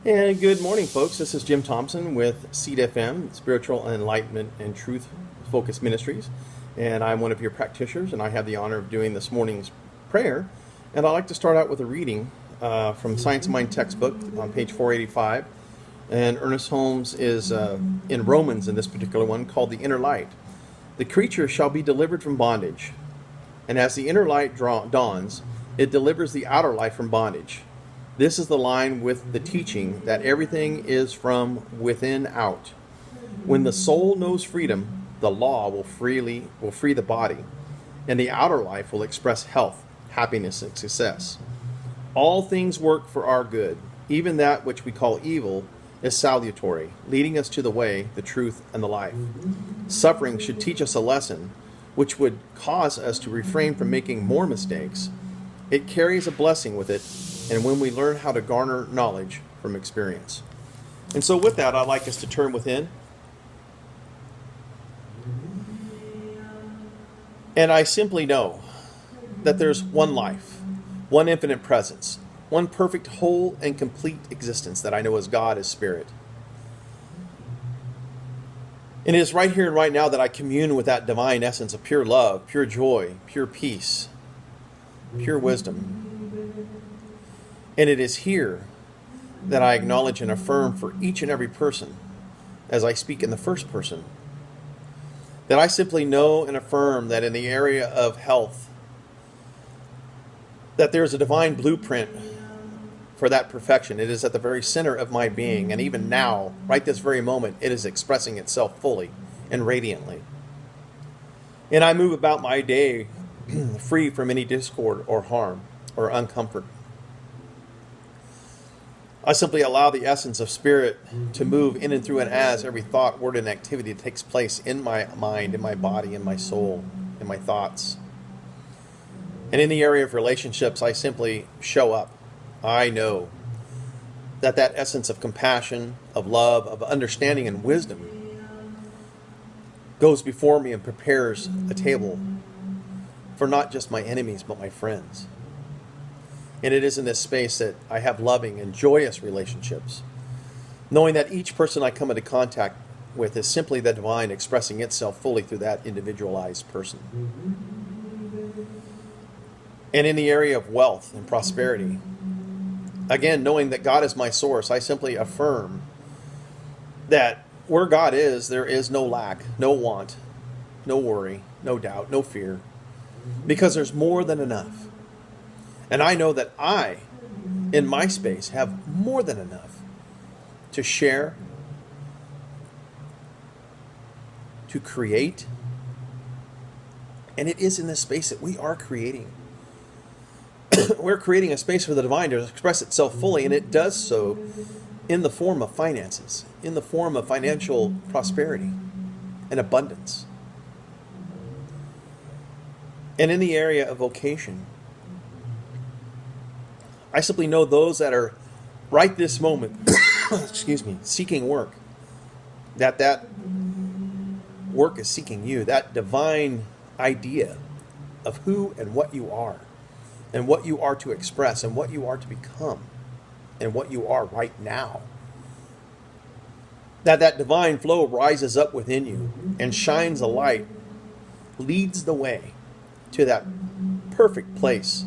And good morning, folks. This is Jim Thompson with Seed FM, Spiritual Enlightenment and Truth Focused Ministries. And I'm one of your practitioners, and I have the honor of doing this morning's prayer. And I'd like to start out with a reading from Science of Mind textbook on page 485. And Ernest Holmes is in Romans in this particular one, called The Inner Light. The creature shall be delivered from bondage. And as the inner light dawns, it delivers the outer life from bondage. This is the line with the teaching that everything is from within out. When the soul knows freedom, the law will free the body, and the outer life will express health, happiness, and success. All things work for our good. Even that which we call evil is salutary, leading us to the way, the truth, and the life. Suffering should teach us a lesson which would cause us to refrain from making more mistakes. It carries a blessing with it, and when we learn how to garner knowledge from experience. And so with that, I'd like us to turn within. And I simply know that there's one life, one infinite presence, one perfect, whole, and complete existence that I know as God, as Spirit. And it is right here and right now that I commune with that divine essence of pure love, pure joy, pure peace, pure wisdom. And it is here that I acknowledge and affirm for each and every person, as I speak in the first person, that I simply know and affirm that in the area of health, that there is a divine blueprint for that perfection. It is at the very center of my being, and even now, right this very moment, it is expressing itself fully and radiantly. And I move about my day free from any discord or harm or uncomfort. I simply allow the essence of Spirit to move in and through and as every thought, word, and activity takes place in my mind, in my body, in my soul, in my thoughts. And in the area of relationships, I simply show up. I know that essence of compassion, of love, of understanding and wisdom goes before me and prepares a table for not just my enemies, but my friends. And it is in this space that I have loving and joyous relationships, knowing that each person I come into contact with is simply the divine expressing itself fully through that individualized person. And in the area of wealth and prosperity, again, knowing that God is my source, I simply affirm that where God is, there is no lack, no want, no worry, no doubt, no fear, because there's more than enough. And I know that I, in my space, have more than enough to share, to create. And it is in this space that we are creating. We're creating a space for the divine to express itself fully, and it does so in the form of finances, in the form of financial prosperity and abundance. And in the area of vocation, I simply know those that are right this moment, seeking work, that work is seeking you, that divine idea of who and what you are, and what you are to express, and what you are to become, and what you are right now. That divine flow rises up within you and shines a light, leads the way to that perfect place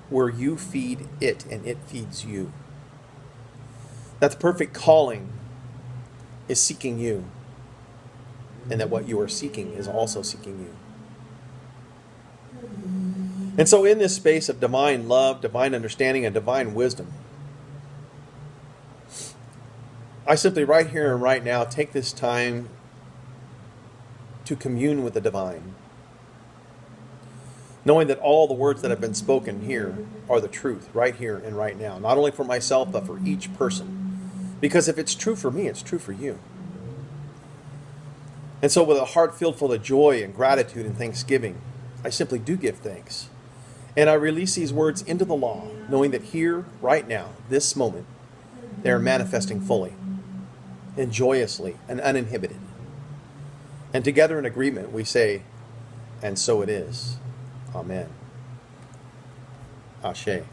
where you feed it and it feeds you. That the perfect calling is seeking you, and that what you are seeking is also seeking you. And so in this space of divine love, divine understanding, and divine wisdom, I simply right here and right now take this time to commune with the divine, knowing that all the words that have been spoken here are the truth right here and right now, not only for myself, but for each person. Because if it's true for me, it's true for you. And so with a heart filled full of joy and gratitude and thanksgiving, I simply do give thanks. And I release these words into the law, knowing that here, right now, this moment, they are manifesting fully and joyously and uninhibited. And together in agreement, we say, and so it is. Amen. Ashe.